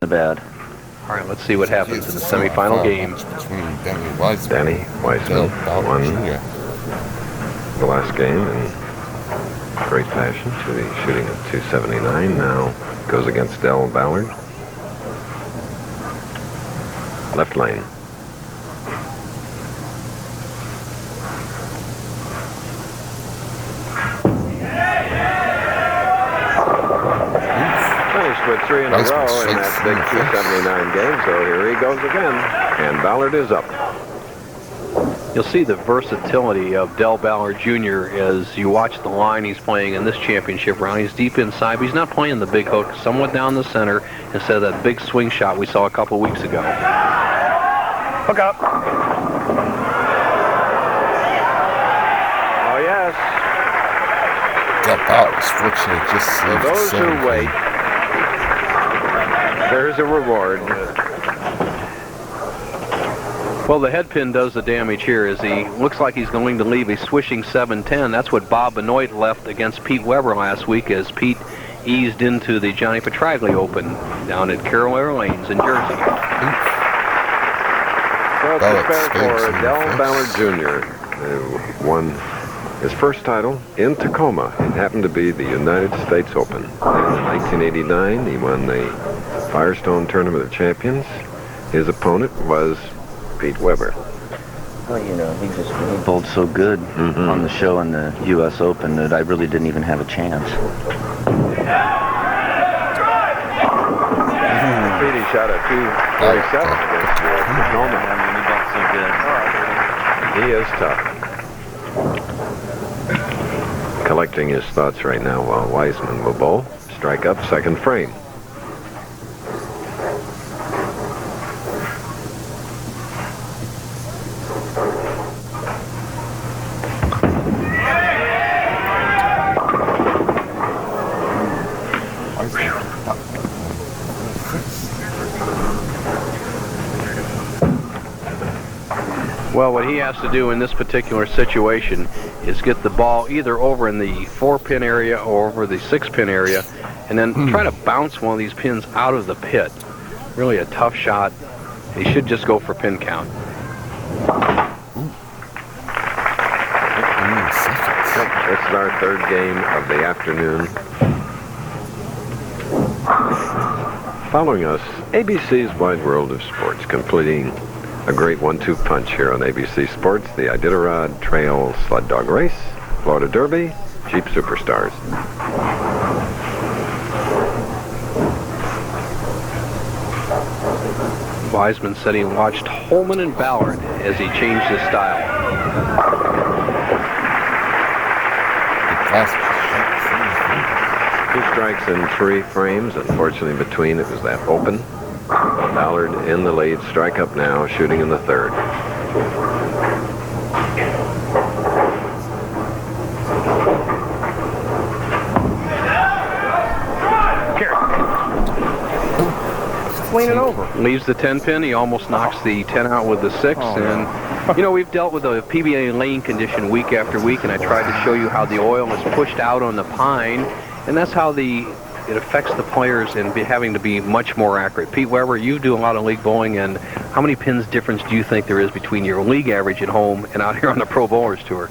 bad. All right, let's see what happens in the semifinal game. Between Danny Wiseman. Danny Wiseman won the last game in great fashion, shooting at 279. Now goes against Ballard. Left lane. Finished with 3 in a row in that big 279 game, so here he goes again. And Ballard is up. You'll see the versatility of Ballard Jr. as you watch the line he's playing in this championship round. He's deep inside, but he's not playing the big hook, somewhat down the center instead of that big swing shot we saw a couple weeks ago. Hook up. Oh, yes. That ball was fortunate just For those who wait, there's a reward. Well, the head pin does the damage here as he looks like he's going to leave a swishing 7-10. That's what Bob Benoit left against Pete Weber last week as Pete eased into the Johnny Petraglia Open down at Carroll Air Lanes in Jersey. Well, it's fair for Ballard Jr., who won his first title in Tacoma. It happened to be the United States Open. And in 1989, he won the Firestone Tournament of Champions. His opponent was Pete Weber. Well, you know, he bowled so good on the show in the U.S. Open that I really didn't even have a chance. Petey shot a 247 against Tacoma. He is tough. Collecting his thoughts right now while Wiseman will bowl. Strike up, second frame. Well, what he has to do in this particular situation is get the ball either over in the 4-pin area or over the 6-pin area and then try to bounce one of these pins out of the pit. Really a tough shot. He should just go for pin count. This is our third game of the afternoon. Following us, ABC's Wide World of Sports, completing a great 1-2 punch here on ABC Sports, the Iditarod Trail Sled Dog Race, Florida Derby, Jeep Superstars. Wiseman said he watched Holman and Ballard as he changed his style. Two strikes in 3 frames. Unfortunately, in between it was that open. Ballard in the lead, strike up now, shooting in the third. Lean it over. Leaves the 10-pin. He almost knocks the 10 out with the 6. And, you know, we've dealt with a PBA lane condition week after week, and I tried to show you how the oil is pushed out on the pine, and that's how it affects the players in having to be much more accurate. Pete Weber, you do a lot of league bowling, and how many pins difference do you think there is between your league average at home and out here on the Pro Bowlers Tour?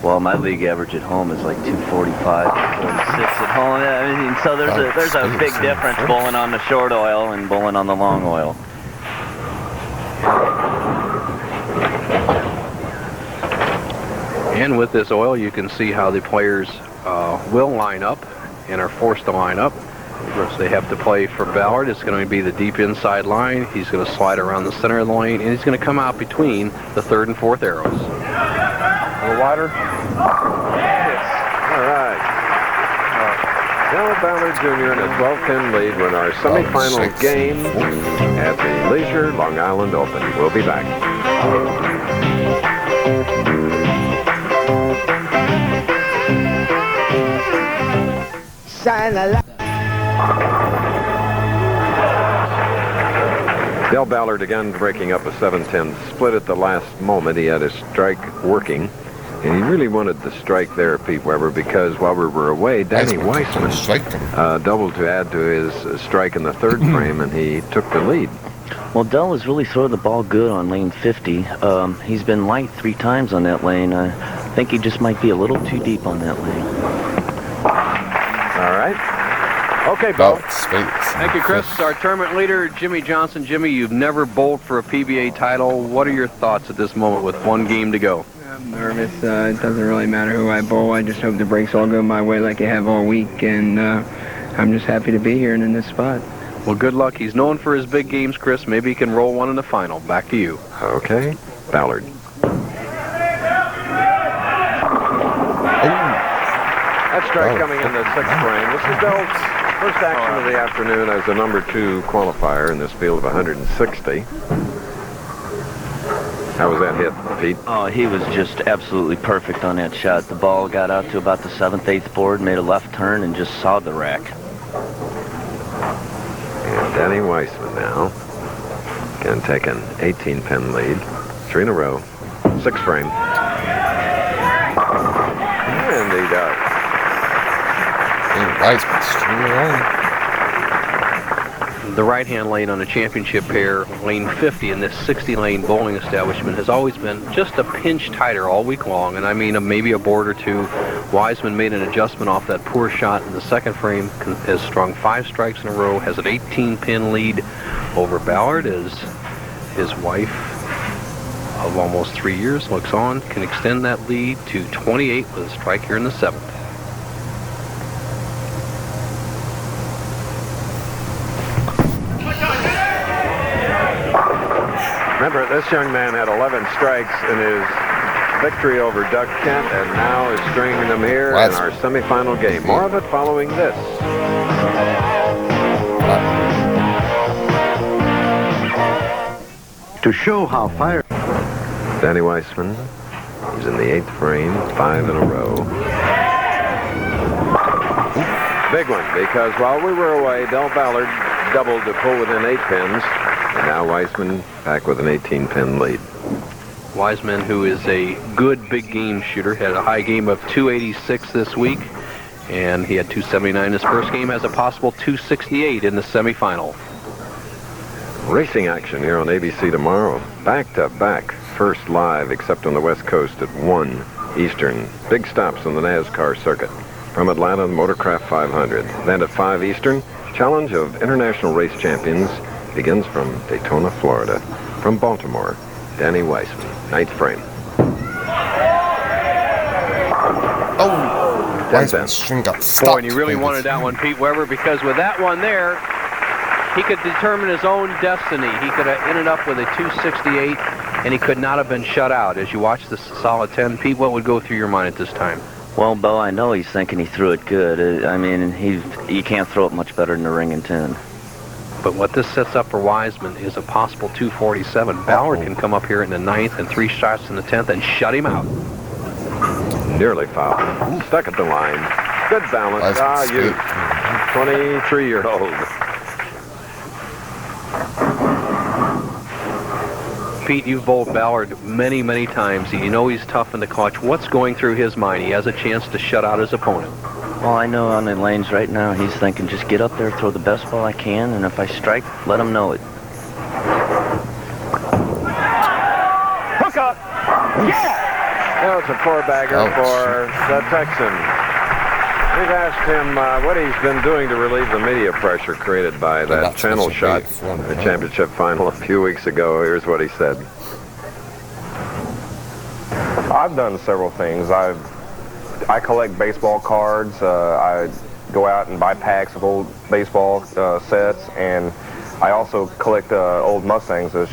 Well, my league average at home is like 245, 246 at home. I mean, so there's a big difference bowling on the short oil and bowling on the long oil. And with this oil, you can see how the players will line up and are forced to line up. Of course, they have to play for Ballard. It's going to be the deep inside line. He's going to slide around the center of the lane, and he's going to come out between the 3rd and 4th arrows. A little wider. All right. Ballard Jr. in a 12-pin lead win our semifinal game at the Leisure Long Island Open. We'll be back. Shine a light. Ballard again breaking up a 7-10 split at the last moment. He had his strike working. And he really wanted the strike there, Pete Weber, because while we were away, Danny Wiseman doubled to add to his strike in the third frame, and he took the lead. Well, Dell was really throwing the ball good on lane 50. He's been light 3 times on that lane. I think he just might be a little too deep on that lane. All right. Okay, Bo. Thank you, Chris. Our tournament leader, Jimmy Johnson. Jimmy, you've never bowled for a PBA title. What are your thoughts at this moment with 1 game to go? I'm nervous. It doesn't really matter who I bowl. I just hope the breaks all go my way like they have all week, and I'm just happy to be here and in this spot. Well, good luck. He's known for his big games, Chris. Maybe he can roll one in the final. Back to you. Okay. Ballard. That strike coming in the 6th frame. This is Dell's first action of the afternoon as a number 2 qualifier in this field of 160. How was that hit, Pete? Oh, he was just absolutely perfect on that shot. The ball got out to about the 7th, 8th board, made a left turn, and just sawed the rack. And Danny Wiseman now can take an 18-pin lead. 3 in a row. 6th frame. And he does. The right-hand lane on a championship pair, lane 50 in this 60-lane bowling establishment, has always been just a pinch tighter all week long. And I mean, maybe a board or two. Wiseman made an adjustment off that poor shot in the 2nd frame, has strung 5 strikes in a row, has an 18-pin lead over Ballard as his wife of almost 3 years looks on, can extend that lead to 28 with a strike here in the 7th. Remember, this young man had 11 strikes in his victory over Doug Kent, and now is stringing them here in our semifinal game. More of it following this. To show how fire... Danny Wiseman, he's in the 8th frame, 5 in a row. Big one, because while we were away, Del Ballard doubled to pull within 8 pins. And now Wiseman back with an 18-pin lead. Wiseman, who is a good big game shooter, had a high game of 286 this week, and he had 279 his first game, has a possible 268 in the semifinal. Racing action here on ABC tomorrow. Back-to-back first live, except on the West Coast at 1 Eastern. Big stops on the NASCAR circuit. From Atlanta, the Motorcraft 500. Then at 5 Eastern, challenge of international race champions begins from Daytona, Florida. From Baltimore, Danny Wiseman, 9th frame. Oh, Wiseman's string got stuck. Boy, and he really wanted that one, Pete Weber, because with that one there, he could determine his own destiny. He could have ended up with a 268, and he could not have been shut out. As you watch this solid 10, Pete, what would go through your mind at this time? Well, Bo, I know he's thinking he threw it good. I mean, you can't throw it much better than a ring and 10. But what this sets up for Wiseman is a possible 247. Ballard can come up here in the 9th and 3 shots in the 10th and shut him out. Nearly foul. Stuck at the line. Good balance. You 23-year-old. Pete, you've bowled Ballard many, many times. You know he's tough in the clutch. What's going through his mind? He has a chance to shut out his opponent. Well, I know on the lanes right now, he's thinking just get up there, throw the best ball I can, and if I strike, let him know it. Hook up! Yeah! That was a 4-bagger for the Texan. We've asked him what he's been doing to relieve the media pressure created by that channel shot in the championship final a few weeks ago. Here's what he said. I've done several things. I collect baseball cards. I go out and buy packs of old baseball sets, and I also collect old Mustangs. I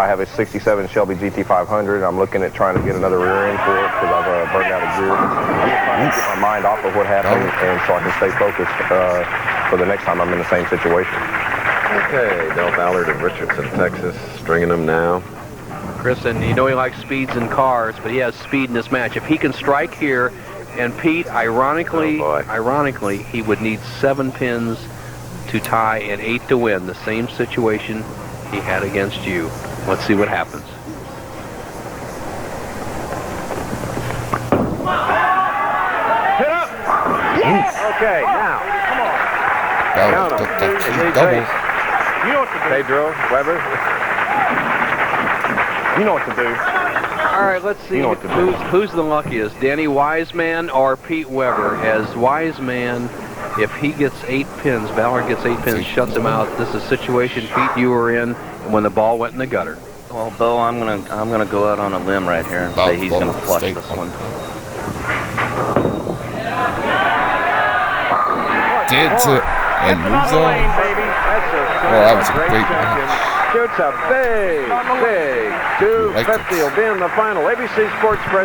have a '67 Shelby GT500. I'm looking at trying to get another rear end for it because I've burned out of gear. I'm just trying to get my mind off of what happened, and so I can stay focused for the next time I'm in the same situation. Okay, Del Ballard of Richardson, Texas, stringing them now. Chris, and you know he likes speeds in cars, but he has speed in this match. If he can strike here, and Pete, ironically, he would need 7 pins to tie and 8 to win. The same situation he had against you. Let's see what happens. Okay, now. Ballard took that cheap double. You know what to do. Pedro, Weber. You know what to do. All right, let's see You know what to do. who's the luckiest, Danny Wiseman or Pete Weber. As Wiseman, if he gets 8 pins, Ballard gets 8 pins, shuts him out. This is a situation, Pete, you were in when the ball went in the gutter. Well, Bo, I'm gonna go out on a limb right here and say he's gonna flush this one. Gets it and moves on. Well, that was a great match. Shoots a big 250 will be in the final. ABC Sports President.